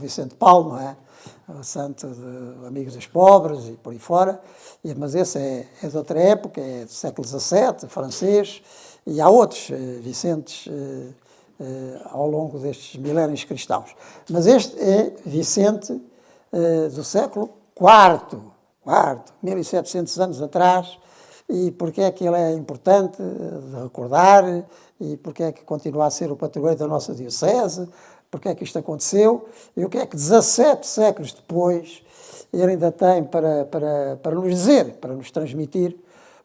Vicente Paulo, não é? O santo amigo dos pobres e por aí fora, mas esse é de outra época, é do século XVII, francês, e há outros Vicentes ao longo destes milénios cristãos. Mas este é Vicente do século IV, 1700 anos atrás. E porque é que ele é importante de recordar, e porque é que continua a ser o padroeiro da nossa diocese, porque é que isto aconteceu, e o que é que 17 séculos depois ele ainda tem para nos dizer, para nos transmitir,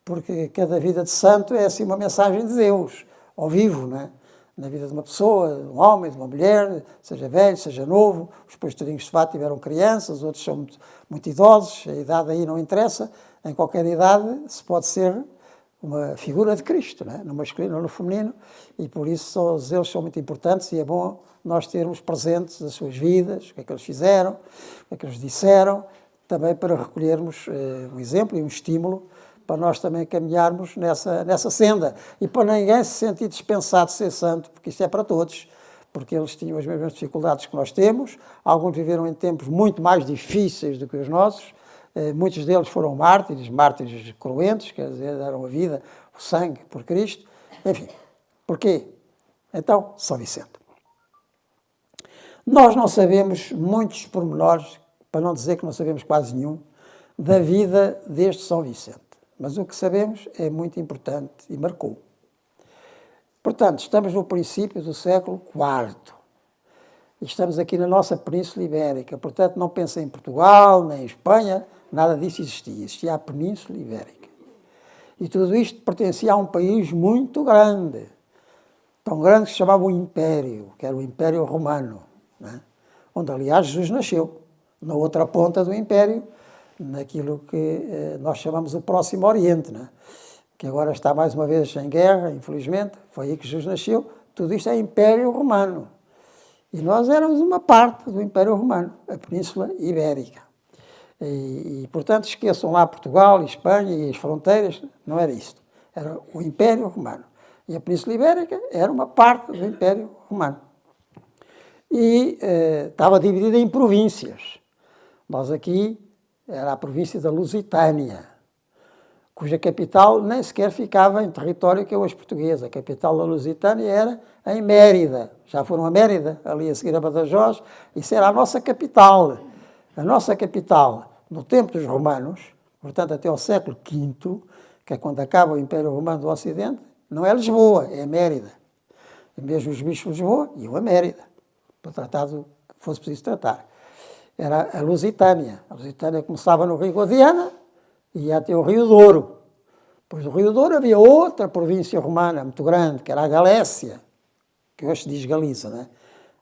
porque cada vida de santo é assim uma mensagem de Deus, ao vivo, não é? Na vida de uma pessoa, de um homem, de uma mulher, seja velho, seja novo. Os pastorinhos de fato tiveram crianças, outros são muito idosos, a idade aí não interessa. Em qualquer idade se pode ser uma figura de Cristo, não é? No masculino ou no feminino, e por isso todos eles são muito importantes e é bom nós termos presentes as suas vidas, o que é que eles fizeram, o que é que eles disseram, também para recolhermos um exemplo e um estímulo para nós também caminharmos nessa senda. E para ninguém se sentir dispensado de ser santo, porque isto é para todos, porque eles tinham as mesmas dificuldades que nós temos, alguns viveram em tempos muito mais difíceis do que os nossos, muitos deles foram mártires cruentos, quer dizer, deram a vida, o sangue por Cristo. Enfim, porquê? Então, São Vicente. Nós não sabemos muitos pormenores, para não dizer que não sabemos quase nenhum, da vida deste São Vicente. Mas o que sabemos é muito importante e marcou. Portanto, estamos no princípio do século IV. E estamos aqui na nossa Península Ibérica. Portanto, não pensem em Portugal, nem em Espanha, nada disso existia. Existia a Península Ibérica. E tudo isto pertencia a um país muito grande. Tão grande que se chamava o Império, que era o Império Romano, né? Onde, aliás, Jesus nasceu, na outra ponta do Império, naquilo que nós chamamos o Próximo Oriente, né? Que agora está mais uma vez em guerra, infelizmente. Foi aí que Jesus nasceu. Tudo isto é Império Romano. E nós éramos uma parte do Império Romano, a Península Ibérica. Portanto, esqueçam lá Portugal, Espanha e as fronteiras, não era isto. Era o Império Romano. E a Península Ibérica era uma parte do Império Romano. E estava dividida em províncias. Nós aqui era a província da Lusitânia, cuja capital nem sequer ficava em território que é hoje português. A capital da Lusitânia era em Mérida. Já foram a Mérida, ali a seguir a Badajoz. Isso era a nossa capital. A nossa capital, no tempo dos romanos, portanto até ao século V, que é quando acaba o Império Romano do Ocidente, não é Lisboa, é Mérida. E mesmo os bispos de Lisboa iam a Mérida, para tratar do que fosse preciso tratar. Era a Lusitânia. A Lusitânia começava no Rio Guadiana e ia até o Rio Douro. Depois do Rio Douro havia outra província romana muito grande, que era a Galécia, que hoje se diz Galiza, né?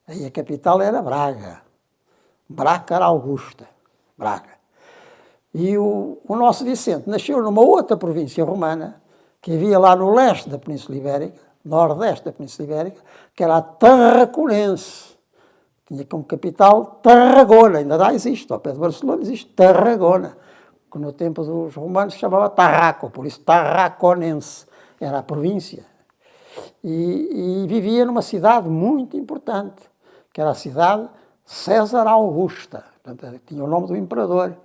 Aí a capital era Braga. Braga era Augusta. Braga. E o nosso Vicente nasceu numa outra província romana, que havia lá no leste da Península Ibérica, nordeste da Península Ibérica, que era a Tarraconense. Tinha como capital Tarragona, ainda lá existe, ao pé de Barcelona existe Tarragona, que no tempo dos romanos se chamava Tarraco, por isso Tarraconense, era a província. E vivia numa cidade muito importante, que era a cidade César Augusta, portanto, tinha o nome do imperador,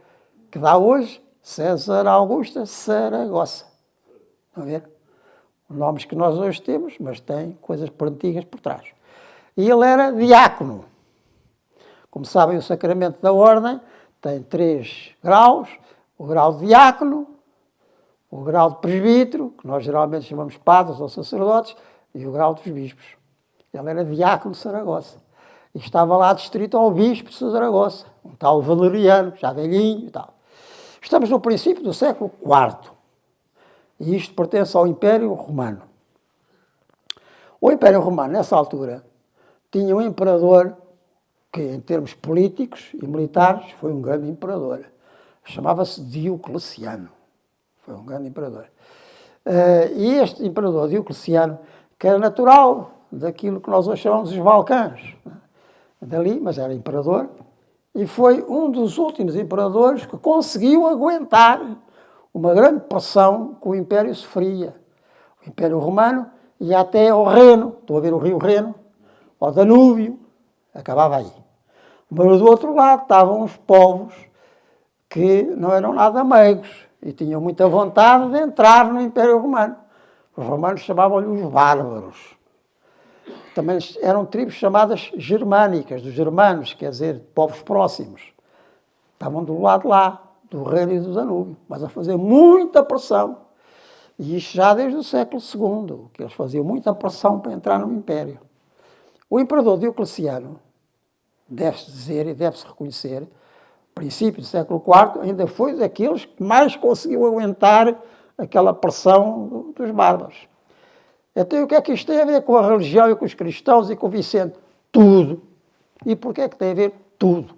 que dá hoje César Augusta Saragossa. Estão a ver? Os nomes que nós hoje temos, mas têm coisas antigas por trás. E ele era diácono. Como sabem, o sacramento da ordem tem 3 graus: o grau de diácono, o grau de presbítero, que nós geralmente chamamos padres ou sacerdotes, e o grau dos bispos. Ele era diácono de Saragossa. E estava lá distrito ao bispo de Saragossa, um tal Valeriano, já velhinho e tal. Estamos no princípio do século IV. E isto pertence ao Império Romano. O Império Romano, nessa altura, tinha um imperador que, em termos políticos e militares, foi um grande imperador. Chamava-se Diocleciano. Foi um grande imperador. E este imperador Diocleciano, que era natural daquilo que nós hoje chamamos os Balcãs, dali, mas era imperador, e foi um dos últimos imperadores que conseguiu aguentar uma grande pressão que o Império sofria. O Império Romano ia até ao Reno, estou a ver o rio Reno, ao Danúbio, acabava aí. Mas do outro lado estavam os povos que não eram nada meigos e tinham muita vontade de entrar no Império Romano. Os romanos chamavam-lhe os bárbaros. Também eram tribos chamadas germânicas, dos germanos, quer dizer, povos próximos. Estavam do lado lá, do reino e do Danúbio, mas a fazer muita pressão. E isto já desde o século II, que eles faziam muita pressão para entrar no Império. O imperador Diocleciano, deve-se dizer e deve-se reconhecer, princípio do século IV, ainda foi daqueles que mais conseguiu aguentar aquela pressão dos bárbaros. Então, o que é que isto tem a ver com a religião e com os cristãos e com o Vicente? Tudo. E porquê é que tem a ver tudo?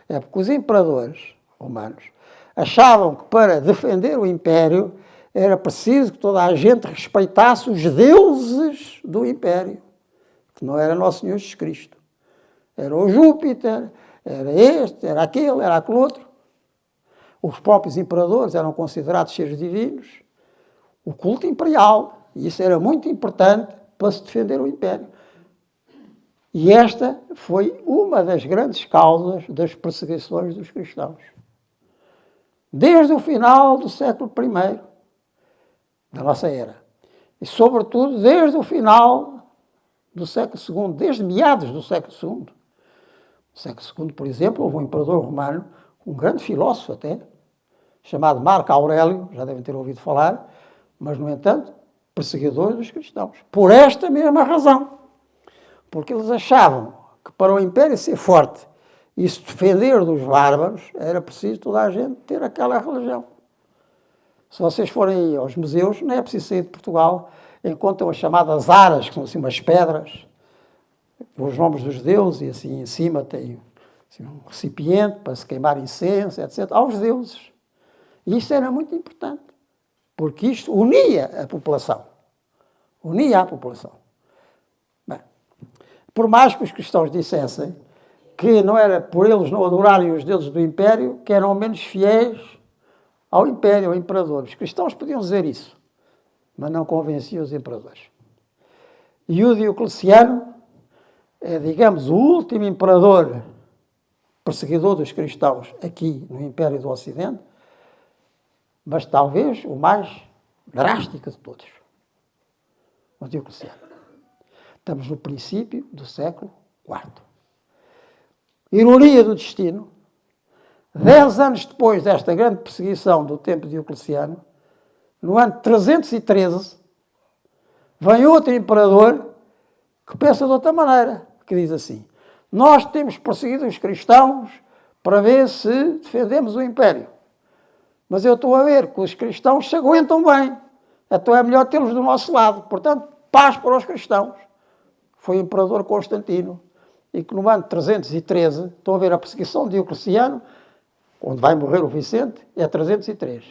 É porque os imperadores romanos achavam que para defender o império era preciso que toda a gente respeitasse os deuses do império, que não era Nosso Senhor Jesus Cristo. Era o Júpiter, era este, era aquele outro. Os próprios imperadores eram considerados seres divinos. O culto imperial, e isso era muito importante para se defender o império. E esta foi uma das grandes causas das perseguições dos cristãos. Desde o final do século I da nossa era. E, sobretudo, desde o final do século II, desde meados do século II. No século II, por exemplo, houve um imperador romano, um grande filósofo até, chamado Marco Aurélio, já devem ter ouvido falar, mas, no entanto, perseguidor dos cristãos. Por esta mesma razão. Porque eles achavam que para o império ser forte e se defender dos bárbaros, era preciso toda a gente ter aquela religião. Se vocês forem aos museus, não é preciso sair de Portugal, encontram as chamadas aras, que são assim umas pedras, com os nomes dos deuses, e assim em cima tem assim, um recipiente para se queimar incenso, etc., aos deuses. E isto era muito importante, porque isto unia a população. Unia a população. Bem, por mais que os cristãos dissessem que não era por eles não adorarem os deuses do império, que eram menos fiéis ao império, ao imperador. Os cristãos podiam dizer isso, mas não convenciam os imperadores. E o Diocleciano é, digamos, o último imperador perseguidor dos cristãos aqui no Império do Ocidente, mas talvez o mais drástico de todos. O Diocleciano. Estamos no princípio do século IV. Ironia do destino, 10 anos depois desta grande perseguição do tempo de Diocleciano, no ano 313, vem outro imperador que pensa de outra maneira, que diz assim: nós temos perseguido os cristãos para ver se defendemos o império. Mas eu estou a ver que os cristãos se aguentam bem, então é melhor tê-los do nosso lado. Portanto, paz para os cristãos. Foi o imperador Constantino, e que no ano 313, estão a ver a perseguição de Diocleciano, onde vai morrer o Vicente, é 303.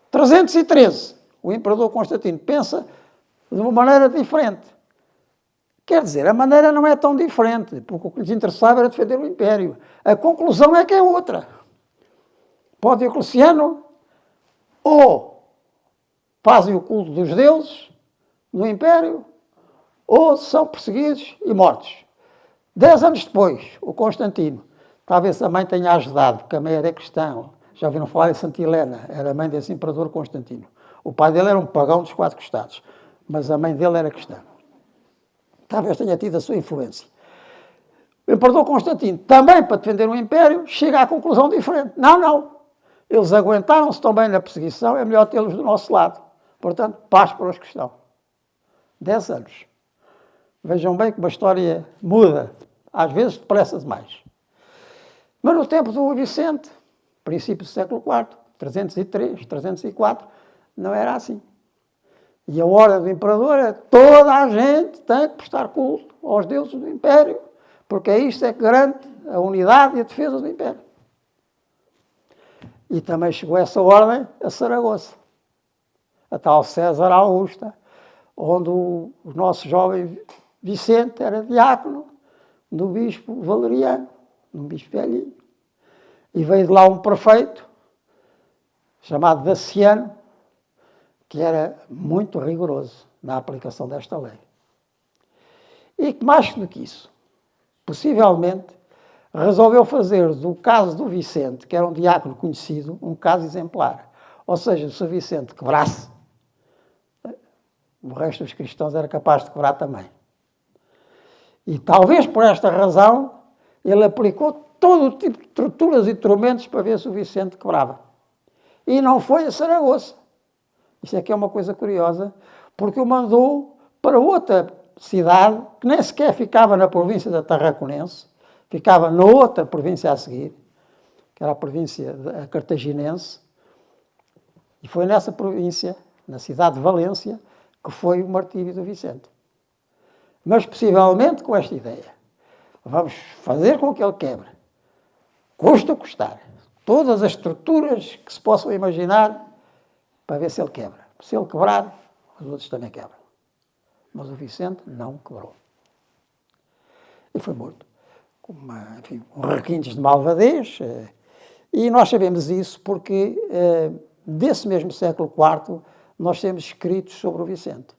313, o imperador Constantino pensa de uma maneira diferente. Quer dizer, a maneira não é tão diferente, porque o que lhes interessava era defender o império. A conclusão é que é outra. Para o Diocleciano, ou fazem o culto dos deuses no império, ou são perseguidos e mortos. 10 anos depois, o Constantino, talvez a mãe tenha ajudado, porque a mãe era cristã. Já ouviram falar em Santa Helena, era a mãe desse imperador Constantino. O pai dele era um pagão dos 4 costados, mas a mãe dele era cristã. Talvez tenha tido a sua influência. O imperador Constantino, também para defender o império, chega à conclusão diferente. Não. Eles aguentaram-se tão bem na perseguição, é melhor tê-los do nosso lado. Portanto, paz para os cristãos. 10 anos. Vejam bem como a história muda, às vezes depressa demais. Mas no tempo do Vicente, princípio do século IV, 303, 304, não era assim. E a ordem do imperador é toda a gente tem que prestar culto aos deuses do império, porque isto é que garante a unidade e a defesa do império. E também chegou essa ordem a Saragoça, a tal César Augusta, onde o nosso jovem Vicente era diácono do bispo Valeriano, um bispo velhinho. E veio de lá um prefeito, chamado Daciano, que era muito rigoroso na aplicação desta lei. E que mais do que isso, possivelmente, resolveu fazer do caso do Vicente, que era um diácono conhecido, um caso exemplar. Ou seja, se o Vicente quebrasse, o resto dos cristãos era capaz de quebrar também. E talvez por esta razão ele aplicou todo o tipo de torturas e tormentos para ver se o Vicente quebrava. E não foi a Saragoça. Isso é que é uma coisa curiosa, porque o mandou para outra cidade, que nem sequer ficava na província da Tarraconense, ficava na outra província a seguir, que era a província cartaginense, e foi nessa província, na cidade de Valência, que foi o martírio do Vicente. Mas possivelmente com esta ideia. Vamos fazer com que ele quebre. Custa custar. Todas as estruturas que se possam imaginar para ver se ele quebra. Se ele quebrar, os outros também quebram. Mas o Vicente não quebrou. E foi morto. Com requintes de malvadez. E nós sabemos isso porque desse mesmo século IV nós temos escritos sobre o Vicente.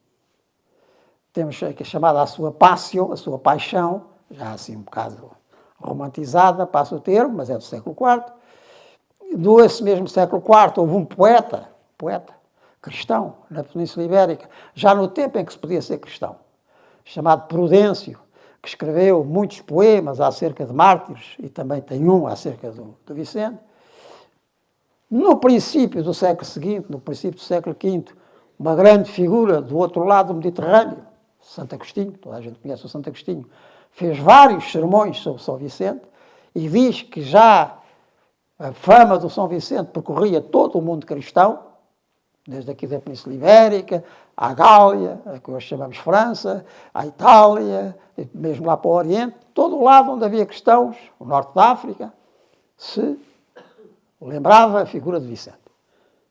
Temos que é chamada a sua Passio, a sua paixão, já assim um bocado romantizada, passa o termo, mas é do século IV. Desse mesmo século IV houve um poeta cristão, na Península Ibérica, já no tempo em que se podia ser cristão, chamado Prudêncio, que escreveu muitos poemas acerca de mártires, e também tem um acerca do Vicente. No princípio do século seguinte, no princípio do século V, uma grande figura do outro lado do Mediterrâneo, Santo Agostinho, toda a gente conhece o Santo Agostinho, fez vários sermões sobre São Vicente e diz que já a fama do São Vicente percorria todo o mundo cristão, desde aqui da Península Ibérica, à Gália, a que hoje chamamos França, à Itália, mesmo lá para o Oriente, todo o lado onde havia cristãos, o norte da África, se lembrava a figura de Vicente.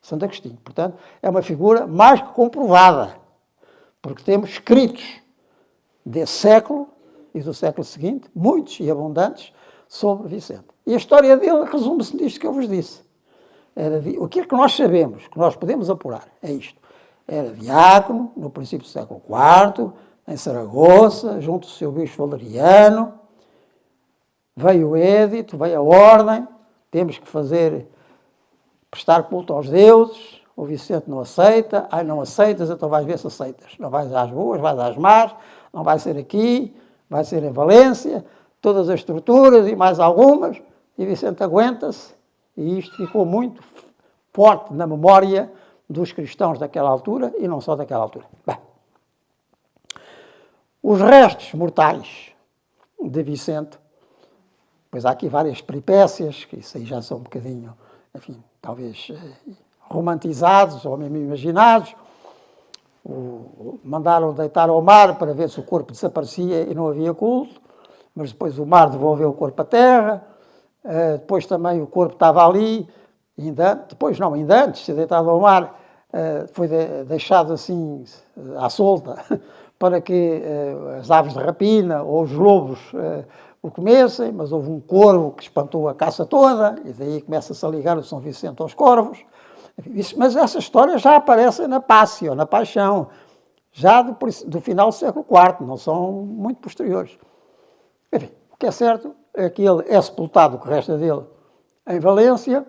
Santo Agostinho. Portanto, é uma figura mais que comprovada, porque temos escritos desse século e do século seguinte, muitos e abundantes, sobre Vicente. E a história dele resume-se nisto que eu vos disse. Aquilo que nós sabemos, que nós podemos apurar, é isto. Era diácono, no princípio do século IV, em Saragoça, junto do seu bispo Valeriano. Veio o édito, veio a ordem, temos que prestar culto aos deuses. O Vicente não aceita. Não aceitas, então vais ver se aceitas. Não vais às boas, vais às más, não vai ser aqui, vai ser em Valência, todas as estruturas e mais algumas, e Vicente aguenta-se, e isto ficou muito forte na memória dos cristãos daquela altura, e não só daquela altura. Bem, os restos mortais de Vicente, pois há aqui várias peripécias, que isso aí já são um bocadinho, enfim, talvez romantizados ou mesmo imaginados. Mandaram deitar ao mar para ver se o corpo desaparecia e não havia culto, mas depois o mar devolveu o corpo à terra. Depois também o corpo estava ali, ainda antes de ser deitado ao mar, foi deixado assim à solta para que as aves de rapina ou os lobos o comessem, mas houve um corvo que espantou a caça toda, e daí começa-se a ligar o São Vicente aos corvos. Mas essa história já aparece na Passio, na Paixão, já do final do século IV, não são muito posteriores. Enfim, o que é certo é que ele é sepultado, o que resta dele, em Valência,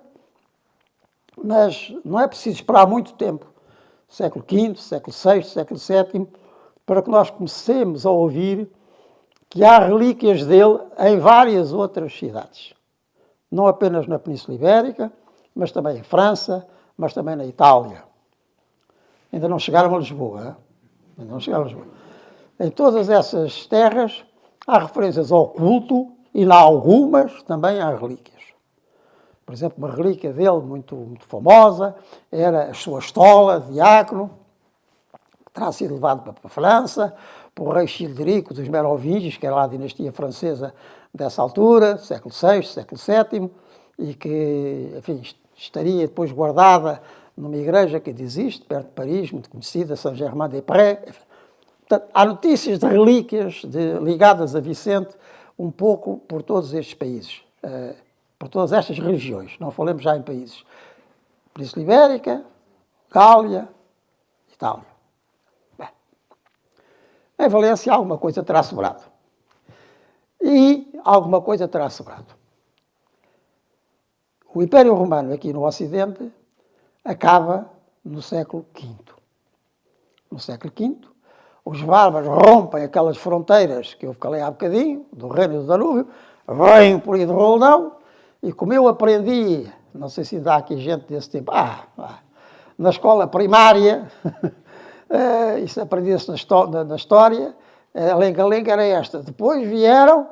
mas não é preciso esperar muito tempo, século V, século VI, século VII, para que nós comecemos a ouvir que há relíquias dele em várias outras cidades. Não apenas na Península Ibérica, mas também em França, mas também na Itália. Ainda não chegaram a Lisboa. Hein? Ainda não chegaram a Lisboa. Em todas essas terras há referências ao culto e, lá algumas, também há relíquias. Por exemplo, uma relíquia dele muito, muito famosa era a sua estola de diácono, que terá sido levado para a França, por o rei Childerico dos Merovingios, que era lá a dinastia francesa dessa altura, século VI, século VII, e que, enfim, estaria depois guardada numa igreja que ainda existe, perto de Paris, muito conhecida, Saint-Germain-des-Prés. Portanto, há notícias de relíquias ligadas a Vicente um pouco por todos estes países, por todas estas regiões. Não falemos já em países. Península Ibérica, Gália, Itália. Bem, em Valência alguma coisa terá sobrado. e alguma coisa terá sobrado. O Império Romano aqui no Ocidente acaba no século V. No século V, os bárbaros rompem aquelas fronteiras que eu falei há bocadinho, do Reino do Danúbio, vêm por aí de roldão, e como eu aprendi, não sei se ainda há aqui gente desse tempo, na escola primária, isso aprendi-se na história, a lenga-lenga era esta. Depois vieram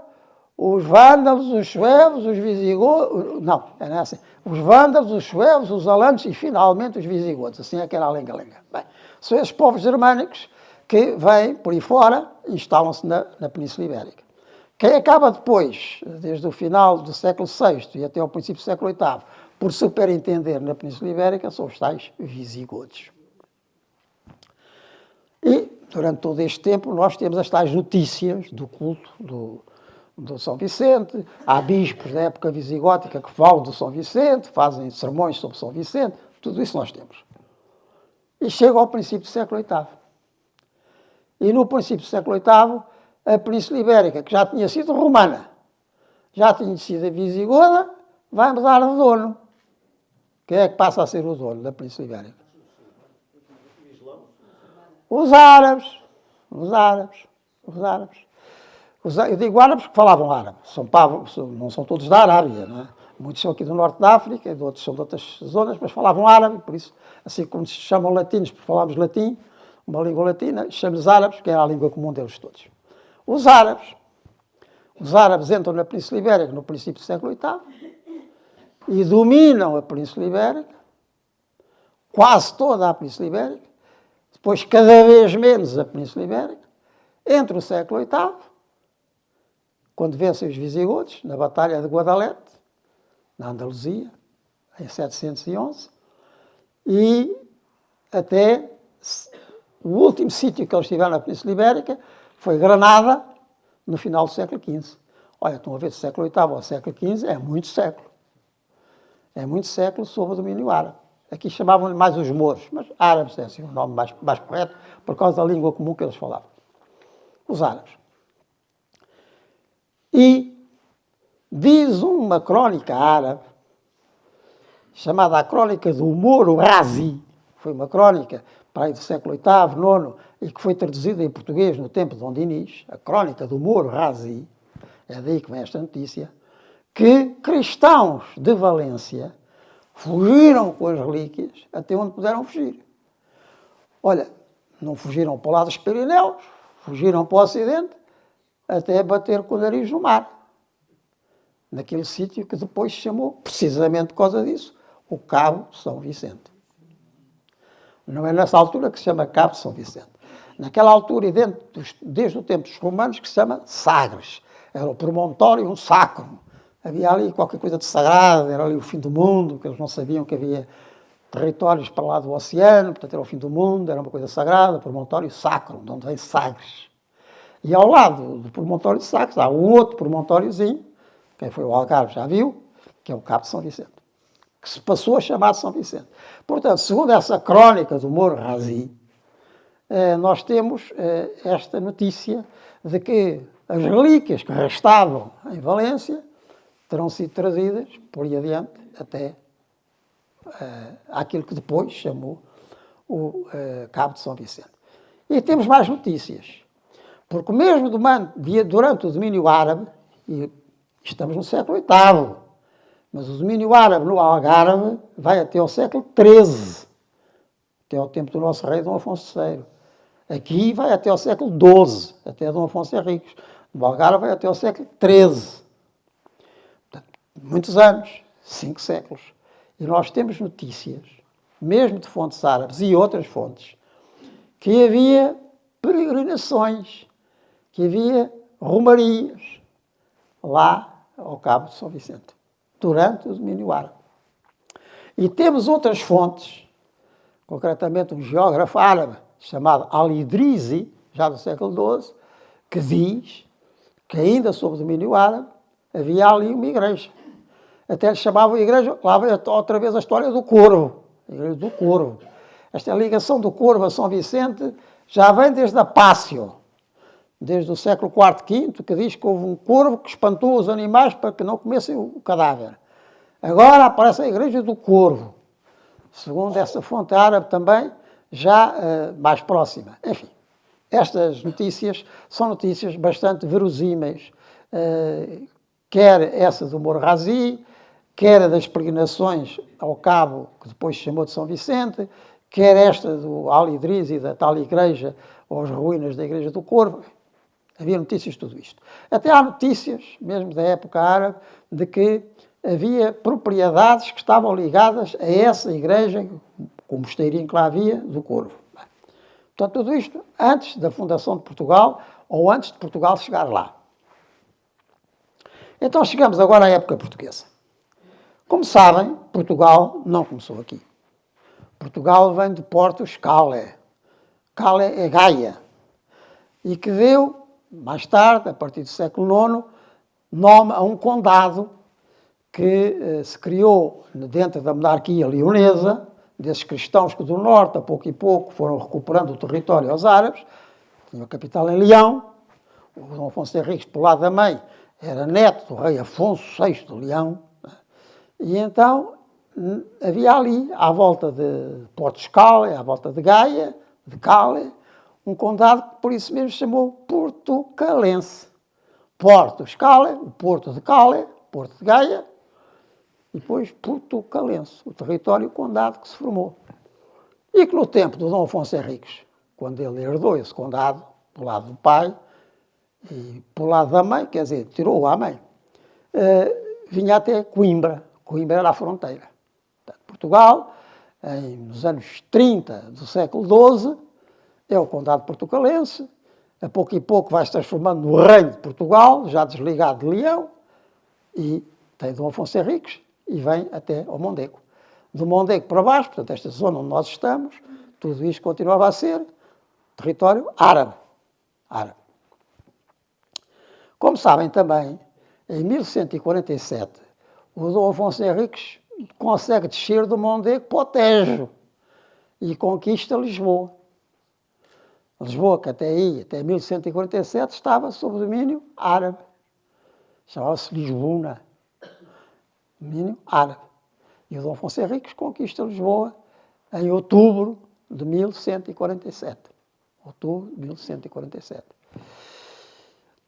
os vândalos, os suevos, os visigodos, não, era assim, os vândalos, os suevos, os alanos e finalmente os visigodos, assim é que era a lenga-lenga. Bem, são esses povos germânicos que vêm por aí fora e instalam-se na Península Ibérica. Quem acaba depois, desde o final do século VI e até ao princípio do século VIII, por superintender na Península Ibérica, são os tais visigodos. E, durante todo este tempo, nós temos as tais notícias do culto do São Vicente. Há bispos da época visigótica que falam do São Vicente, fazem sermões sobre São Vicente, tudo isso nós temos. E chega ao princípio do século VIII. E no princípio do século VIII, a Península Ibérica, que já tinha sido romana, já tinha sido visigoda, vai mudar de dono. Quem é que passa a ser o dono da Península Ibérica? Os árabes. Os árabes. Os árabes. Eu digo árabes porque falavam árabe. Não são todos da Arábia, não é? Muitos são aqui do norte da África, outros são de outras zonas, mas falavam árabe, por isso, assim como se chamam latinos, porque falámos latim, uma língua latina, chamamos árabes, que era a língua comum deles todos. Os árabes entram na Península Ibérica no princípio do século VIII e dominam a Península Ibérica, quase toda a Península Ibérica, depois cada vez menos a Península Ibérica, entre o século VIII, quando vencem os visigodos, na Batalha de Guadalete, na Andaluzia, em 711, e até o último sítio que eles tiveram na Península Ibérica foi Granada, no final do século XV. Olha, estão a ver, do século VIII ao século XV é muito século. É muito século sob o domínio árabe. Aqui chamavam-lhe mais os mouros, mas árabes é assim o nome mais correto, por causa da língua comum que eles falavam. Os árabes. E diz uma crónica árabe, chamada a Crónica do Moro Razi, foi uma crónica para aí do século VIII, IX, e que foi traduzida em português no tempo de Dom Dinis, a Crónica do Moro Razi, é daí que vem esta notícia, que cristãos de Valência fugiram com as relíquias até onde puderam fugir. Olha, não fugiram para o lado dos Pirineus, fugiram para o Ocidente, até bater com o nariz no mar. Naquele sítio que depois se chamou, precisamente por causa disso, o Cabo São Vicente. Não é nessa altura que se chama Cabo São Vicente. Naquela altura, e desde o tempo dos romanos, que se chama Sagres. Era o promontório sacro. Havia ali qualquer coisa de sagrado, era ali o fim do mundo, porque eles não sabiam que havia territórios para lá do oceano, portanto era o fim do mundo, era uma coisa sagrada, promontório sacro, de onde vem Sagres. E ao lado do promontório de Sagres há um outro promontóriozinho, quem foi o Algarve já viu, que é o Cabo de São Vicente, que se passou a chamar de São Vicente. Portanto, segundo essa crónica do Moro Razi, nós temos esta notícia de que as relíquias que restavam em Valência terão sido trazidas por aí adiante até àquilo que depois chamou o Cabo de São Vicente. E temos mais notícias, porque mesmo durante o domínio árabe, e estamos no século VIII, mas o domínio árabe no Algarve vai até ao século XIII, até ao tempo do nosso rei Dom Afonso III. Aqui vai até ao século XII, até Dom Afonso Henriques. No Algarve vai até ao século XIII. Portanto, muitos anos, 5 séculos. E nós temos notícias, mesmo de fontes árabes e outras fontes, que havia peregrinações, que havia romarias lá ao Cabo de São Vicente, durante o domínio árabe. E temos outras fontes, concretamente um geógrafo árabe chamado Al-Idrisi, já do século XII, que diz que ainda sob o domínio árabe havia ali uma igreja. Até lhe chamavam a igreja, lá vem outra vez a história do Corvo, a igreja do Corvo. Esta ligação do Corvo a São Vicente já vem desde a Pácio, desde o século IV, V, que diz que houve um corvo que espantou os animais para que não comessem o cadáver. Agora aparece a Igreja do Corvo, segundo essa fonte árabe também, já mais próxima. Enfim, estas notícias são notícias bastante verosímeis, quer essa do Morrazi, quer a das peregrinações ao Cabo, que depois se chamou de São Vicente, quer esta do Al-Idris e da tal igreja, ou as ruínas da Igreja do Corvo. Havia notícias de tudo isto. Até há notícias, mesmo da época árabe, de que havia propriedades que estavam ligadas a essa igreja, com o mosteirinho que lá havia, do Corvo. Portanto, tudo isto antes da fundação de Portugal, ou antes de Portugal chegar lá. Então chegamos agora à época portuguesa. Como sabem, Portugal não começou aqui. Portugal vem de Portus Cale. Cale é Gaia. E que deu, mais tarde, a partir do século IX, nome a um condado que se criou dentro da monarquia leonesa, desses cristãos que do norte, a pouco e pouco, foram recuperando o território aos árabes. Tinha a capital em Leão. O Dom Afonso Henriques, por lado da mãe, era neto do rei Afonso VI de Leão. E então havia ali, à volta de Portos Cale, à volta de Gaia, de Cale, um condado que por isso mesmo se chamou Portucalense. Portos Cale, o Porto de Cale, Porto de Gaia, e depois Portucalense, o território, o condado que se formou. E que no tempo do Dom Afonso Henriques, quando ele herdou esse condado, do lado do pai, e pelo lado da mãe, quer dizer, tirou-o à mãe, vinha até Coimbra. Coimbra era a fronteira. Portanto, Portugal, nos anos 30 do século XII, é o condado portucalense, a pouco e pouco vai se transformando no reino de Portugal, já desligado de Leão, e tem Dom Afonso Henriques, e vem até ao Mondego. Do Mondego para baixo, portanto, esta zona onde nós estamos, tudo isto continuava a ser território árabe. Como sabem também, em 1147, o Dom Afonso Henriques consegue descer do Mondego para o Tejo e conquista Lisboa. Lisboa, que até aí, até 1147, estava sob domínio árabe. Chamava-se Lisboa. Domínio árabe. E o Dom Afonso Henriques conquista Lisboa em outubro de 1147. Outubro de 1147.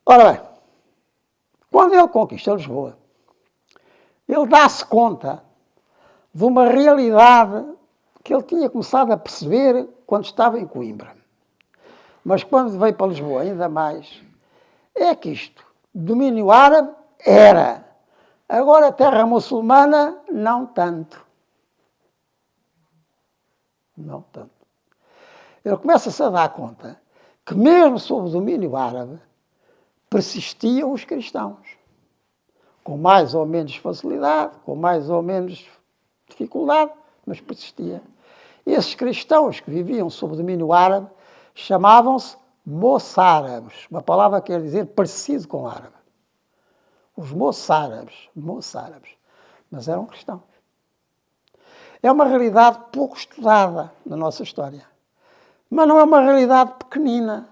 Ora bem, quando ele conquista Lisboa, ele dá-se conta de uma realidade que ele tinha começado a perceber quando estava em Coimbra. Mas quando veio para Lisboa, ainda mais, é que isto, domínio árabe, era. Agora, terra muçulmana, não tanto. Não tanto. Ele começa-se a dar conta que mesmo sob o domínio árabe, persistiam os cristãos. Com mais ou menos facilidade, com mais ou menos dificuldade, mas persistia. Esses cristãos que viviam sob o domínio árabe chamavam-se moçárabes, uma palavra que quer dizer parecido com árabe. Os moçárabes, mas eram cristãos. É uma realidade pouco estudada na nossa história, mas não é uma realidade pequenina,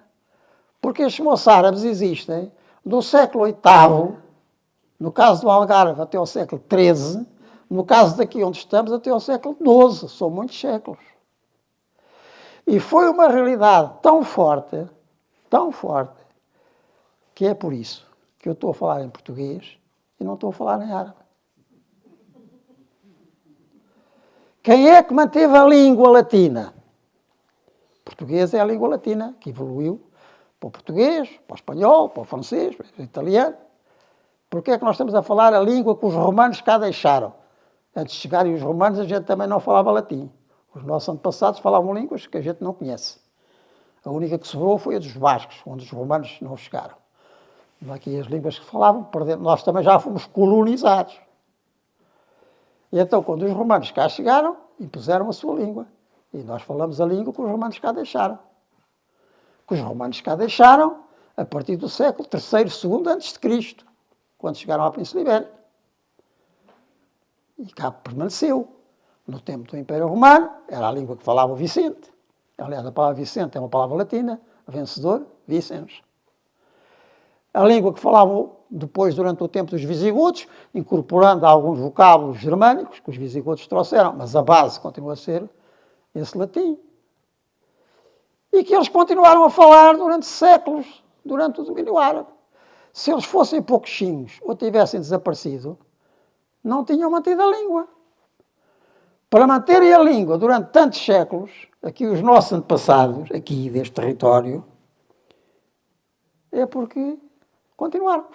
porque estes moçárabes existem do século VIII, no caso do Algarve até ao século XIII, no caso daqui onde estamos até ao século XII, são muitos séculos. E foi uma realidade tão forte, que é por isso que eu estou a falar em português e não estou a falar em árabe. Quem é que manteve a língua latina? Português é a língua latina, que evoluiu para o português, para o espanhol, para o francês, para o italiano. Porque é que nós estamos a falar a língua que os romanos cá deixaram? Antes de chegarem os romanos, a gente também não falava latim. Os nossos antepassados falavam línguas que a gente não conhece. A única que sobrou foi a dos bascos, onde os romanos não chegaram. Aqui as línguas que falavam, nós também já fomos colonizados. E então, quando os romanos cá chegaram, impuseram a sua língua. E nós falamos a língua que os romanos cá deixaram. Que os romanos cá deixaram a partir do século III, II a.C., quando chegaram à Península Ibérica. E cá permaneceu. No tempo do Império Romano, era a língua que falava o Vicente. Aliás, a palavra Vicente é uma palavra latina, vencedor, vicens. a língua que falavam depois durante o tempo dos visigodos, incorporando alguns vocábulos germânicos que os visigodos trouxeram, mas a base continua a ser esse latim. E que eles continuaram a falar durante séculos, durante o domínio árabe. Se eles fossem pouquinhos ou tivessem desaparecido, não tinham mantido a língua. Para manterem a língua durante tantos séculos, aqui os nossos antepassados, aqui deste território, é porque continuaram.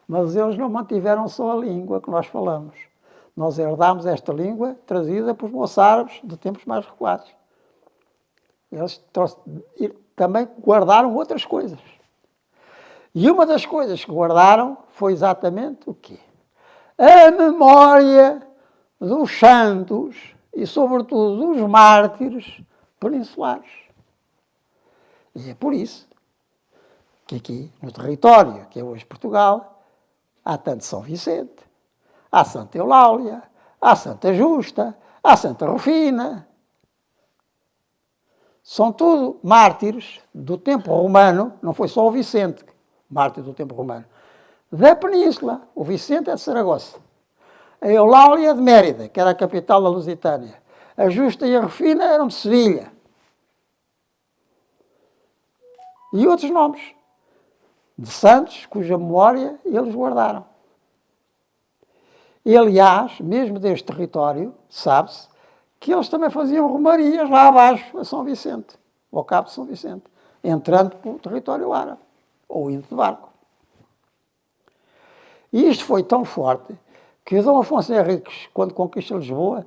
Mas eles não mantiveram só a língua que nós falamos. Nós herdámos esta língua trazida pelos moçárabes de tempos mais recuados. Eles também guardaram outras coisas. E uma das coisas que guardaram foi exatamente o quê? A memória dos santos e, sobretudo, dos mártires peninsulares. E é por isso que aqui, no território, que é hoje Portugal, há tanto São Vicente, há Santa Eulália, há Santa Justa, há Santa Rufina. São tudo mártires do tempo romano, não foi só o Vicente, mártir do tempo romano, da Península. O Vicente é de Saragoça. A Eulália de Mérida, que era a capital da Lusitânia. A Justa e a Rufina eram de Sevilha. E outros nomes de santos cuja memória eles guardaram. E, aliás, mesmo deste território, sabe-se, que eles também faziam romarias lá abaixo, a São Vicente, ao Cabo de São Vicente, entrando pelo território árabe, ou indo de barco. E isto foi tão forte que o Dom Afonso Henriques, quando conquista Lisboa,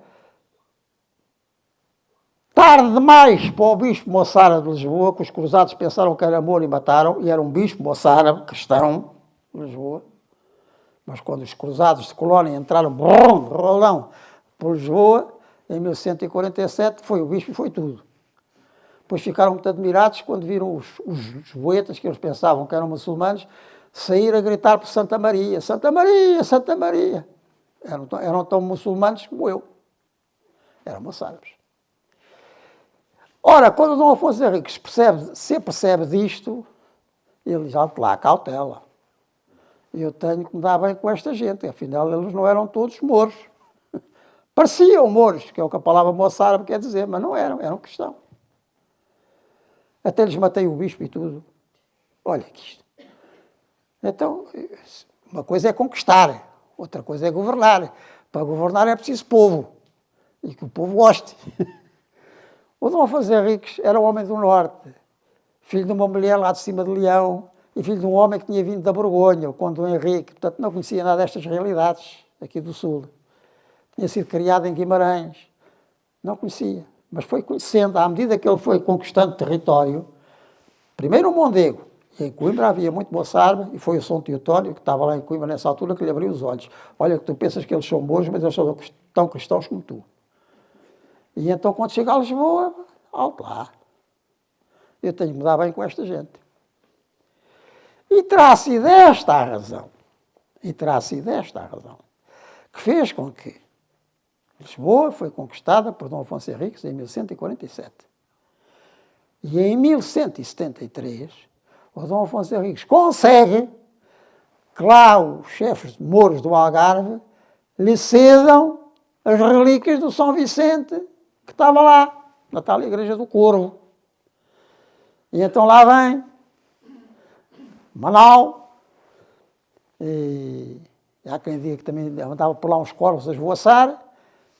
tarde demais para o bispo moçárabe de Lisboa, que os cruzados pensaram que era amor e mataram, e era um bispo moçárabe cristão de Lisboa. Mas quando os cruzados de Colónia entraram, rolão, por Lisboa, em 1147, foi o bispo e foi tudo. Depois ficaram muito admirados quando viram os boetas, que eles pensavam que eram muçulmanos, sair a gritar por Santa Maria, Santa Maria, Santa Maria. Eram tão muçulmanos como eu. Eram moçárabes. Ora, quando o Dom Afonso Henriques se percebe disto, ele diz, lá, cautela. Eu tenho que me dar bem com esta gente. Afinal, eles não eram todos mouros. Pareciam mouros, que é o que a palavra moçárabe quer dizer, mas não eram cristãos. Até lhes matei o bispo e tudo. Olha que isto. Então, uma coisa é conquistar, outra coisa é governar. Para governar é preciso povo, e que o povo goste. O Dom Afonso Henriques era um homem do Norte, filho de uma mulher lá de cima de Leão, e filho de um homem que tinha vindo da Borgonha, o Conde do Henrique, portanto não conhecia nada destas realidades aqui do Sul. Tinha sido criado em Guimarães, não conhecia, mas foi conhecendo, à medida que ele foi conquistando território, primeiro o Mondego, e em Coimbra havia muito moçárabe, e foi o São Teotónio, que estava lá em Coimbra nessa altura, que lhe abriu os olhos. Olha, que tu pensas que eles são bons, mas eles são tão cristãos como tu. E então, quando chega a Lisboa, alto lá, eu tenho que me dar bem com esta gente. E terá sido esta a razão, que fez com que Lisboa foi conquistada por Dom Afonso Henriques em 1147. E em 1173, o Dom Afonso Henriques consegue que lá os chefes de mouros do Algarve lhe cedam as relíquias do São Vicente, que estava lá, na tal igreja do Corvo. E então lá vem Manal, e há quem diga que também andava por lá uns corvos a esvoaçar,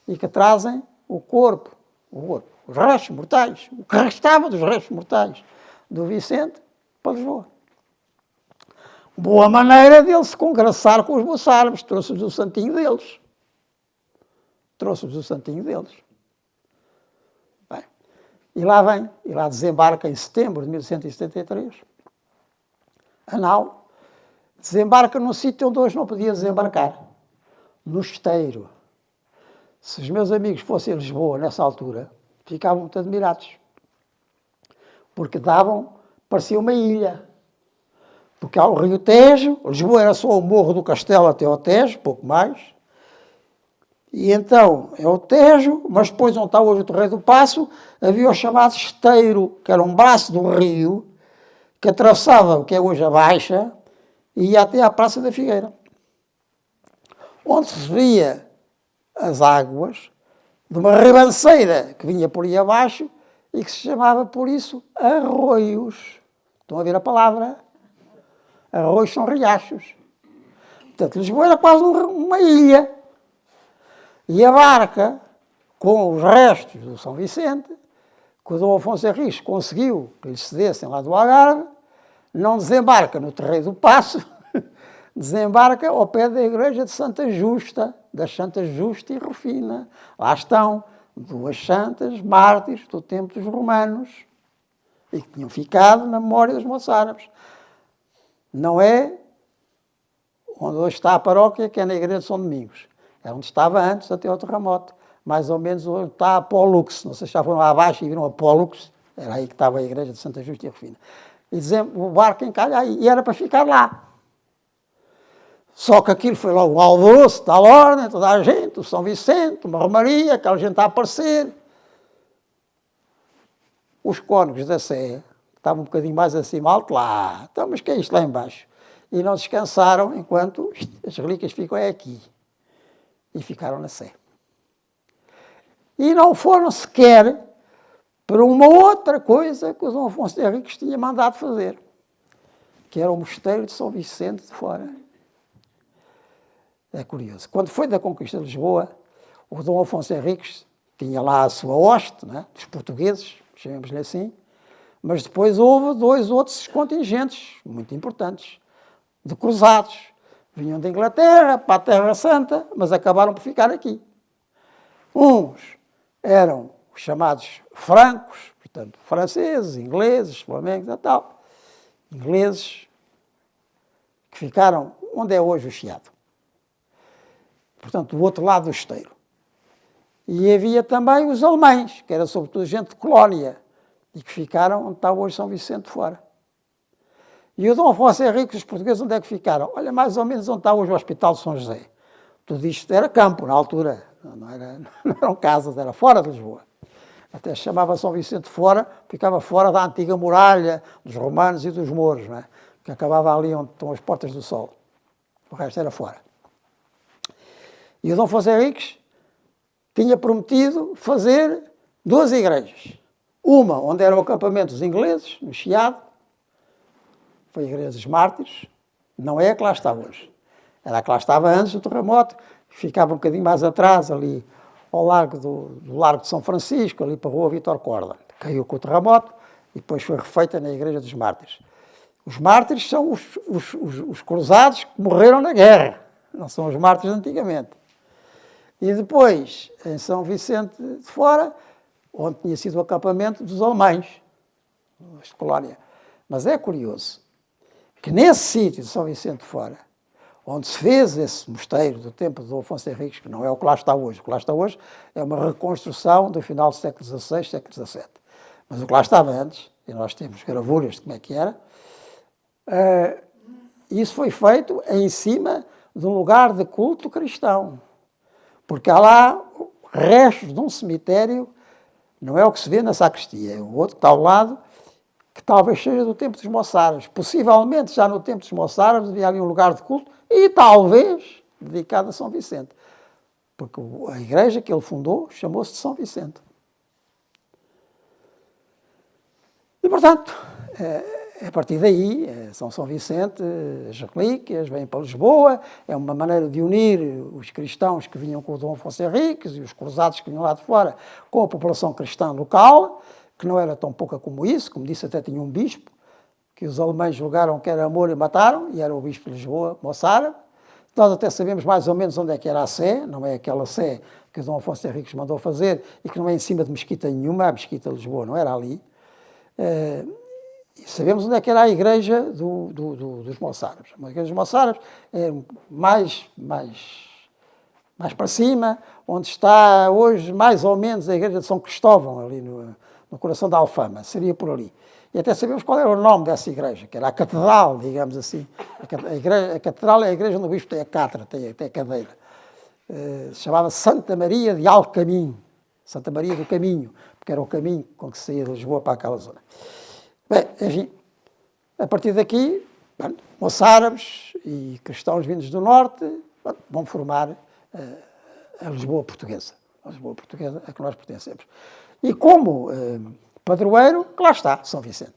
e que trazem o corpo, os restos mortais, o que restava dos restos mortais do Vicente para Lisboa. Boa maneira dele se congraçar com os moçárabes, trouxe-lhes o santinho deles. Bem, e lá vem, e lá desembarca em setembro de 1173, a nau, desembarca num sítio onde hoje não podia desembarcar, no Esteiro. Se os meus amigos fossem a Lisboa nessa altura, ficavam muito admirados, porque parecia uma ilha. Porque há o Rio Tejo, Lisboa era só o Morro do Castelo até ao Tejo, pouco mais. E então é o Tejo, mas depois onde está hoje o Terreiro do Paço, havia o chamado Esteiro, que era um braço do rio, que atravessava o que é hoje a Baixa e ia até à Praça da Figueira, onde se via as águas de uma ribanceira que vinha por aí abaixo e que se chamava, por isso, arroios. Estão a ver a palavra? Arroios são riachos. Portanto, Lisboa era quase uma ilha. E a barca, com os restos do São Vicente, que o Dom Afonso Henriques conseguiu que lhes cedessem lá do Algarve, não desembarca no Terreiro do Paço, desembarca ao pé da igreja de Santa Justa, das Santas Justa e Rufina. Lá estão duas santas mártires do tempo dos romanos e que tinham ficado na memória dos moçárabes. Não é onde hoje está a paróquia, que é na igreja de São Domingos. É onde estava antes, até ao terremoto. Mais ou menos onde está a Pólux. Não sei se já foram lá abaixo e viram a Pólux. Era aí que estava a igreja de Santa Justa e Rufina. E dizem, o barco encalha aí. E era para ficar lá. Só que aquilo foi logo um alvoroço, tal ordem, toda a gente, o São Vicente, uma romaria, aquela gente a aparecer. Os cônegos da Sé, que estavam um bocadinho mais acima, alto lá. Então, mas que é isto lá embaixo? E não descansaram enquanto as relíquias ficam aqui. E ficaram na Sé. E não foram sequer para uma outra coisa que o Dom Afonso Henriques tinha mandado fazer, que era o mosteiro de São Vicente de Fora. É curioso. Quando foi da conquista de Lisboa, o Dom Afonso Henriques tinha lá a sua hoste, né, dos portugueses, chamemos-lhe assim, mas depois houve dois outros contingentes muito importantes, de cruzados. Vinham da Inglaterra para a Terra Santa, mas acabaram por ficar aqui. Uns eram os chamados francos, portanto, franceses, ingleses, flamengos e tal. Ingleses que ficaram onde é hoje o Chiado. Portanto, do outro lado do esteiro. E havia também os alemães, que era sobretudo gente de colónia, e que ficaram onde está hoje São Vicente de Fora. E o Dom Afonso Henriques, os portugueses, onde é que ficaram? Olha, mais ou menos onde está hoje o Hospital de São José. Tudo isto era campo, na altura. Não eram casas, era fora de Lisboa. Até se chamava São Vicente de Fora, ficava fora da antiga muralha dos romanos e dos mouros, não é? Que acabava ali onde estão as Portas do Sol. O resto era fora. E o Dom Afonso Henriques tinha prometido fazer duas igrejas. Uma onde era o acampamento dos ingleses, no Chiado, foi a Igreja dos Mártires, não é a que lá está hoje. Era a que lá estava antes do terremoto, que ficava um bocadinho mais atrás, ali ao largo do Largo de São Francisco, ali para a Rua Vítor Corda. Caiu com o terremoto e depois foi refeita na Igreja dos Mártires. Os mártires são os cruzados que morreram na guerra, não são os mártires de antigamente. E depois, em São Vicente de Fora, onde tinha sido o acampamento dos alemães, de colónia. Mas é curioso que nesse sítio de São Vicente de Fora, onde se fez esse mosteiro do tempo de Dom Afonso Henriques, que não é o que lá está hoje, o que lá está hoje é uma reconstrução do final do século XVI, século XVII. Mas o que lá estava antes, e nós temos gravuras de como é que era, isso foi feito em cima de um lugar de culto cristão. Porque há lá restos de um cemitério, não é o que se vê na sacristia, é o outro que está ao lado, que talvez seja do tempo dos moçárabes. Possivelmente, já no tempo dos moçárabes, havia ali um lugar de culto, e talvez dedicado a São Vicente. Porque a igreja que ele fundou chamou-se de São Vicente. E, portanto, a partir daí, São Vicente, as relíquias vêm para Lisboa, é uma maneira de unir os cristãos que vinham com o Dom Afonso Henriques e os cruzados que vinham lá de fora com a população cristã local, que não era tão pouca como isso, como disse, até tinha um bispo, que os alemães julgaram que era amor e mataram, e era o bispo de Lisboa, moçárabe. Nós até sabemos mais ou menos onde é que era a Sé, não é aquela Sé que o Dom Afonso Henriques mandou fazer e que não é em cima de mesquita nenhuma, a mesquita de Lisboa não era ali. Sabemos onde é que era a igreja dos moçárabes. A igreja dos moçárabes é mais para cima, onde está hoje mais ou menos a igreja de São Cristóvão, ali no coração da Alfama, seria por ali. E até sabemos qual era o nome dessa igreja, que era a Catedral, digamos assim. A Catedral é a igreja onde o bispo tem a catra, tem a cadeira. Chamava-se Santa Maria de Alcaminho, Santa Maria do Caminho, porque era o caminho com que se saía de Lisboa para aquela zona. Bem, enfim, A partir daqui, moçárabes e cristãos vindos do norte vão formar a Lisboa portuguesa. A Lisboa portuguesa a que nós pertencemos. E como padroeiro, que lá está, São Vicente.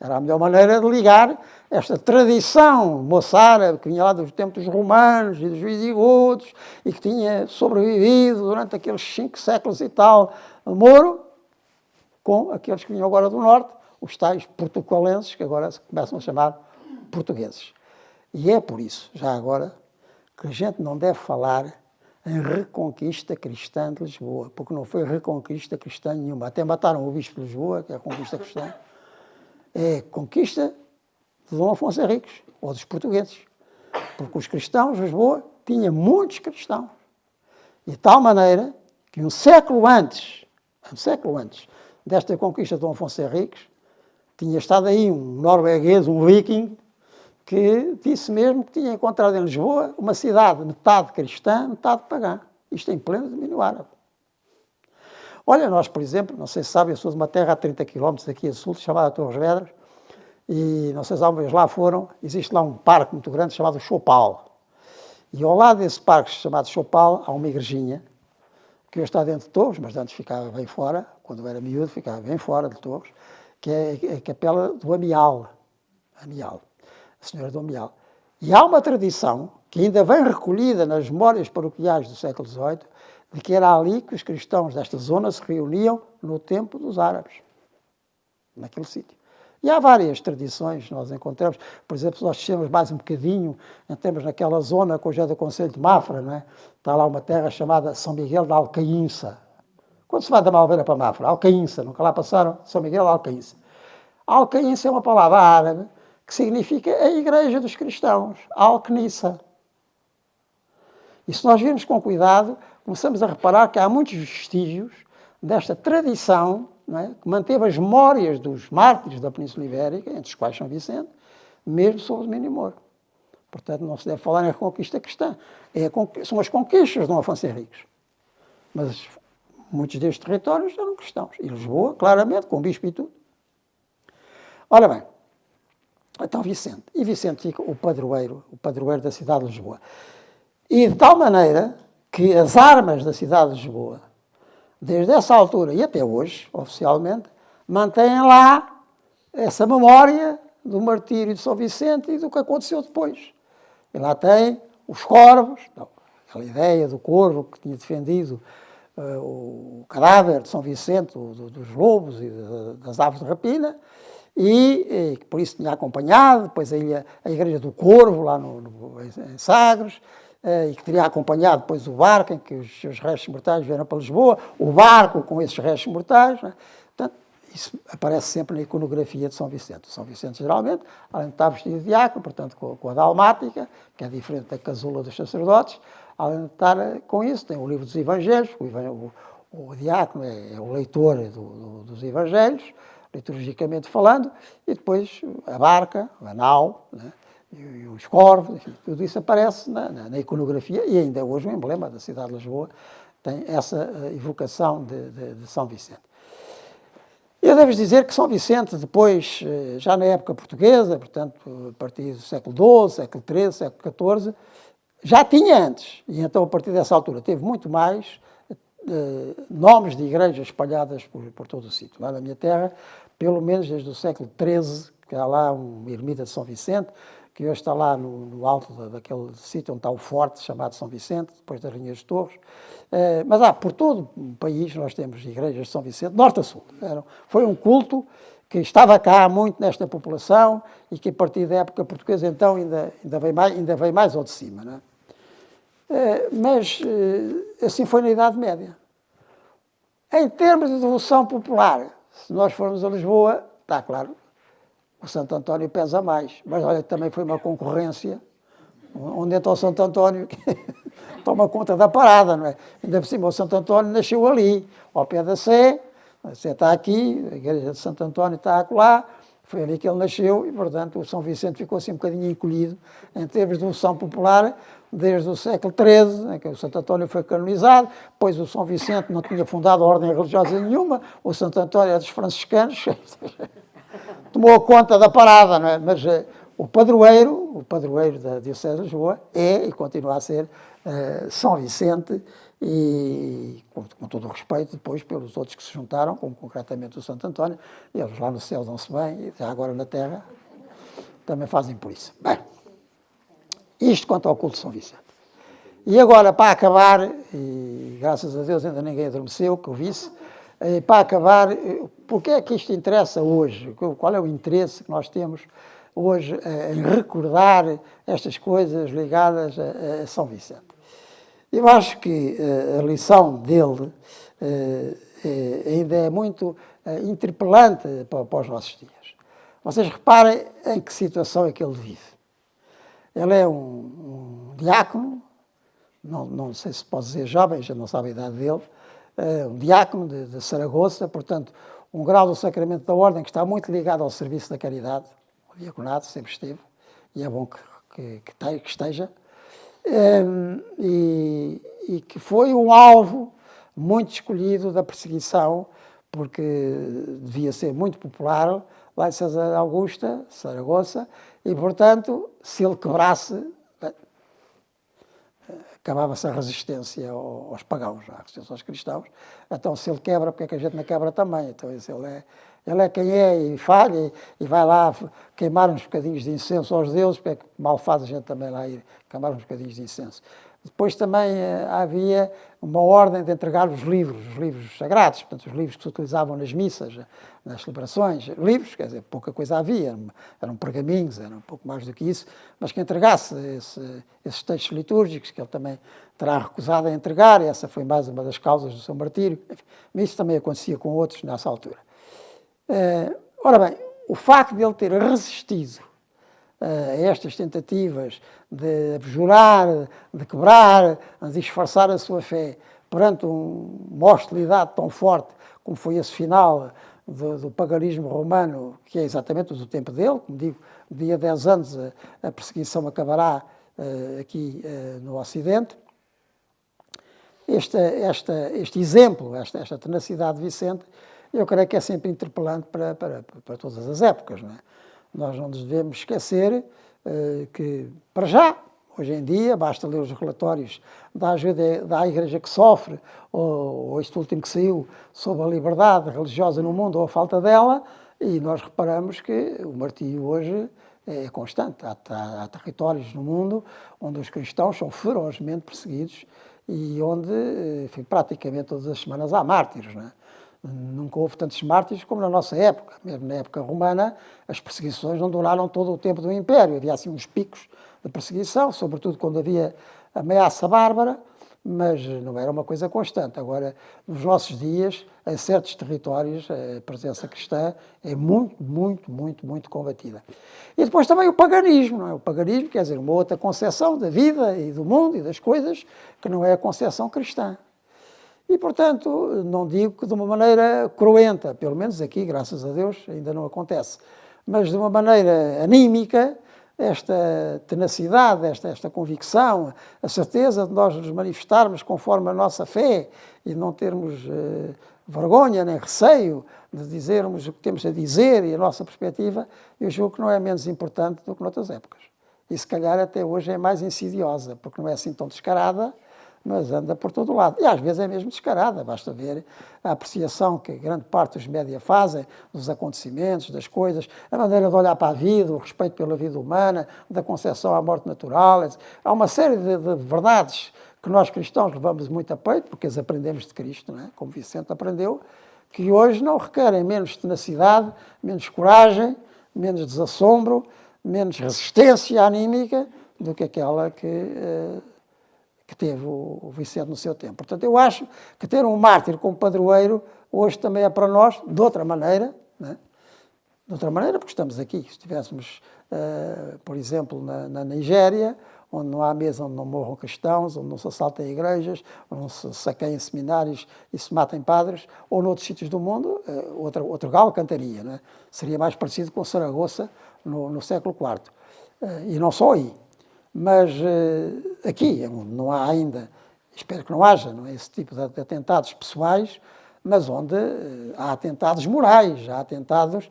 Era a melhor maneira de ligar esta tradição moçárabe que vinha lá dos tempos dos romanos e dos visigodos e que tinha sobrevivido durante aqueles 5 séculos e tal, Moro, com aqueles que vinham agora do norte, os tais portucalenses, que agora se começam a chamar portugueses. E é por isso, já agora, que a gente não deve falar em reconquista cristã de Lisboa, porque não foi reconquista cristã nenhuma. Até mataram o bispo de Lisboa, que é a conquista cristã. É conquista de Dom Afonso Henriques, ou dos portugueses. Porque os cristãos de Lisboa tinham muitos cristãos. De tal maneira que um século antes desta conquista de Dom Afonso Henriques, tinha estado aí um norueguês, um viking, que disse mesmo que tinha encontrado em Lisboa uma cidade metade cristã, metade pagã. Isto em pleno domínio árabe. Olha, nós, por exemplo, não sei se sabem, eu sou de uma terra a 30 km daqui a sul, chamada Torres Vedras, e não sei se alguma vez lá foram, existe lá um parque muito grande chamado Chopal. E ao lado desse parque chamado Chopal há uma igrejinha, que hoje está dentro de Torres, mas antes ficava bem fora, quando eu era miúdo ficava bem fora de Torres, que é a capela do Amial, a Senhora do Amial. E há uma tradição, que ainda vem recolhida nas memórias paroquiais do século XVIII, de que era ali que os cristãos desta zona se reuniam no tempo dos árabes, naquele sítio. E há várias tradições que nós encontramos. Por exemplo, se nós descemos mais um bocadinho, entramos naquela zona que hoje é do Conselho de Mafra, não é? Está lá uma terra chamada São Miguel da Alcaínça. Quando se vai da Malveira para Mafra, Alcaínça, nunca lá passaram, São Miguel da Alcaínça. Alcaínça é uma palavra árabe que significa a Igreja dos Cristãos, Al-Knissa. E se nós virmos com cuidado, começamos a reparar que há muitos vestígios desta tradição, não é, que manteve as memórias dos mártires da Península Ibérica, entre os quais São Vicente, mesmo sob o domínio moro. Portanto, não se deve falar em reconquista cristã. São as conquistas de Dom Afonso Henriques. Mas muitos destes territórios eram cristãos. E Lisboa, claramente, com o bispo e tudo. Ora bem, então Vicente. E Vicente fica o padroeiro da cidade de Lisboa. E de tal maneira que as armas da cidade de Lisboa, desde essa altura e até hoje, oficialmente, mantêm lá essa memória do martírio de São Vicente e do que aconteceu depois. E lá tem os corvos, aquela ideia do corvo que tinha defendido o cadáver de São Vicente, dos lobos e das aves de rapina, e por isso tinha acompanhado, depois a Igreja do Corvo, lá em Sagres, e que teria acompanhado depois o barco em que os seus restos mortais vieram para Lisboa, o barco com esses restos mortais. Né? Portanto, isso aparece sempre na iconografia de São Vicente. São Vicente, geralmente, além de estar vestido de diácono, portanto, com a dalmática, que é diferente da casula dos sacerdotes, além de estar com isso, tem o livro dos Evangelhos, o diácono é o leitor dos Evangelhos, liturgicamente falando, e depois a barca, a nau, né? E os corvos, enfim, tudo isso aparece na iconografia, e ainda hoje o emblema da cidade de Lisboa tem essa evocação de São Vicente. Eu devo dizer que São Vicente, depois, já na época portuguesa, portanto, a partir do século XII, século XIII, século XIV, já tinha antes, e então a partir dessa altura teve muito mais nomes de igrejas espalhadas por todo o sítio. Lá na minha terra, pelo menos desde o século XIII, que há lá uma ermida de São Vicente, que hoje está lá no alto daquele sítio onde está o forte, chamado São Vicente, depois das Linhas de Torres. Mas por todo o país nós temos igrejas de São Vicente, norte a sul. Foi um culto que estava cá muito nesta população e que a partir da época portuguesa então ainda veio mais ao de cima. Não é? Mas assim foi na Idade Média. Em termos de devoção popular, se nós formos a Lisboa, está claro, o Santo António pesa mais, mas olha, também foi uma concorrência, onde entra o Santo António, que toma conta da parada, não é? Ainda por cima, o Santo António nasceu ali, ao pé da Sé, a Sé está aqui, a igreja de Santo António está acolá, foi ali que ele nasceu, e portanto o São Vicente ficou assim um bocadinho encolhido, em termos de devoção popular, desde o século XIII, em que o Santo António foi canonizado, depois o São Vicente não tinha fundado ordem religiosa nenhuma, o Santo António é dos franciscanos, tomou conta da parada, não é? Mas o padroeiro da Diocese de Lisboa é e continua a ser São Vicente, e com todo o respeito depois pelos outros que se juntaram, como concretamente o Santo António. Eles lá no céu dão-se bem, e já agora na terra também fazem por isso. Bem, isto quanto ao culto de São Vicente. E agora, para acabar, e graças a Deus ainda ninguém adormeceu, que eu visse, para acabar, porque é que isto interessa hoje? Qual é o interesse que nós temos hoje em recordar estas coisas ligadas a São Vicente? Eu acho que a lição dele ainda é muito interpelante para os nossos dias. Vocês reparem em que situação é que ele vive. Ele é um diácono, não sei se pode dizer jovem, já não sabe a idade dele, um diácono de Saragoça, portanto, um grau do sacramento da ordem que está muito ligado ao serviço da caridade. O diaconato sempre esteve, e é bom que esteja. E que foi um alvo muito escolhido da perseguição, porque devia ser muito popular lá em César Augusta, Saragoça, e, portanto, se ele quebrasse, acabava-se a resistência aos pagãos, a resistência aos cristãos. Então, se ele quebra, porque é que a gente não quebra também? Então, ele é quem é e falha, e vai lá queimar uns bocadinhos de incenso aos deuses, porque é que mal faz a gente também lá ir queimar uns bocadinhos de incenso. Depois também havia uma ordem de entregar os livros sagrados, portanto, os livros que se utilizavam nas missas, nas celebrações. Livros, quer dizer, pouca coisa havia, eram pergaminhos, eram um pouco mais do que isso, mas que entregasse esses textos litúrgicos, que ele também terá recusado a entregar, e essa foi mais uma das causas do seu martírio. Enfim, mas isso também acontecia com outros nessa altura. Ora bem, o facto de ele ter resistido a estas tentativas de abjurar, de quebrar, de disfarçar a sua fé perante uma hostilidade tão forte como foi esse final do paganismo romano, que é exatamente do tempo dele, como digo, dia 10 anos a perseguição acabará aqui no Ocidente. Este exemplo, esta tenacidade de Vicente, eu creio que é sempre interpelante para todas as épocas, não é? Nós não nos devemos esquecer que, para já, hoje em dia, basta ler os relatórios da ajuda da Igreja que sofre, ou este último que saiu sobre a liberdade religiosa no mundo, ou a falta dela, e nós reparamos que o martírio hoje é constante. Há territórios no mundo onde os cristãos são ferozmente perseguidos e onde, enfim, praticamente todas as semanas há mártires, não é? Nunca houve tantos mártires como na nossa época. Mesmo na época romana, as perseguições não duraram todo o tempo do Império. Havia assim uns picos de perseguição, sobretudo quando havia ameaça bárbara, mas não era uma coisa constante. Agora, nos nossos dias, em certos territórios, a presença cristã é muito combatida. E depois também o paganismo, não é? O paganismo, quer dizer, uma outra concepção da vida e do mundo e das coisas, que não é a concepção cristã. E, portanto, não digo que de uma maneira cruenta, pelo menos aqui, graças a Deus, ainda não acontece, mas de uma maneira anímica, esta tenacidade, esta convicção, a certeza de nós nos manifestarmos conforme a nossa fé e não termos vergonha nem receio de dizermos o que temos a dizer e a nossa perspectiva, eu julgo que não é menos importante do que noutras épocas. E se calhar até hoje é mais insidiosa, porque não é assim tão descarada, mas anda por todo lado. E às vezes é mesmo descarada, basta ver a apreciação que grande parte dos média fazem dos acontecimentos, das coisas, a maneira de olhar para a vida, o respeito pela vida humana, da concepção à morte natural. Há uma série de verdades que nós cristãos levamos muito a peito, porque as aprendemos de Cristo, não é? Como Vicente aprendeu, que hoje não requerem menos tenacidade, menos coragem, menos desassombro, menos resistência anímica do que aquela que teve o Vicente no seu tempo. Portanto, eu acho que ter um mártir como padroeiro hoje também é para nós, de outra maneira, não é? De outra maneira, porque estamos aqui. Se estivéssemos, por exemplo, na Nigéria, onde não há mesa onde não morram cristãos, onde não se assaltem igrejas, onde não se saqueiem seminários e se matem padres, ou noutros sítios do mundo, outro galo cantaria, não é? Seria mais parecido com Saragoça no século IV. E não só aí. Mas aqui não há ainda, espero que não haja, não é, esse tipo de atentados pessoais, mas onde há atentados morais, há atentados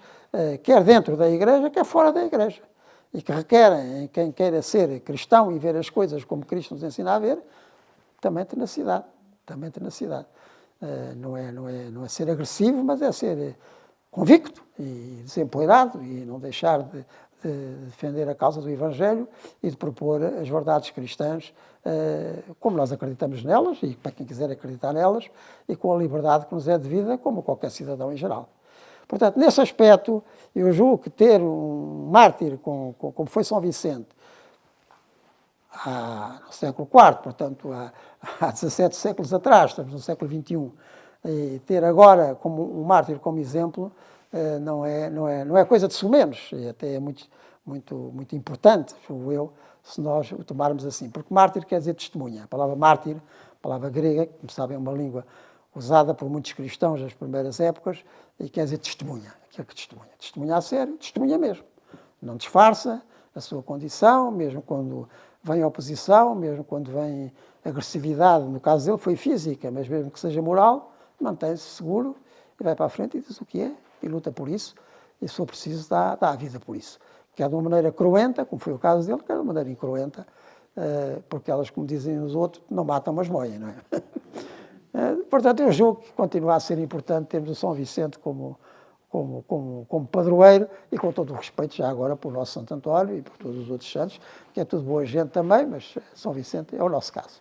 quer dentro da Igreja, quer fora da Igreja. E que requerem, quem queira ser cristão e ver as coisas como Cristo nos ensina a ver, também tenacidade. Também tenacidade. Não é ser agressivo, mas é ser convicto e desempoeirado e não deixar de defender a causa do Evangelho e de propor as verdades cristãs como nós acreditamos nelas e para quem quiser acreditar nelas e com a liberdade que nos é devida, como qualquer cidadão em geral. Portanto, nesse aspecto, eu julgo que ter um mártir como foi São Vicente, no século IV, portanto, há 17 séculos atrás, estamos no século XXI, e ter agora como um mártir como exemplo não é coisa de sumenos, e até é muito importante, julgo eu, se nós o tomarmos assim. Porque mártir quer dizer testemunha. A palavra mártir, palavra grega, como sabem, é uma língua usada por muitos cristãos nas primeiras épocas, e quer dizer testemunha, aquele que testemunha. Testemunha a sério, testemunha mesmo. Não disfarça a sua condição, mesmo quando vem oposição, mesmo quando vem agressividade, no caso dele foi física, mas mesmo que seja moral, mantém-se seguro e vai para a frente e diz o que é, e luta por isso, e se for preciso dá a vida por isso. Quer de uma maneira cruenta, como foi o caso dele, quer de uma maneira incruenta, porque elas, como dizem os outros, não matam, mas moem, não é? Portanto, eu julgo que continua a ser importante termos o São Vicente como padroeiro e com todo o respeito já agora por nosso Santo António e por todos os outros santos, que é tudo boa gente também, mas São Vicente é o nosso caso.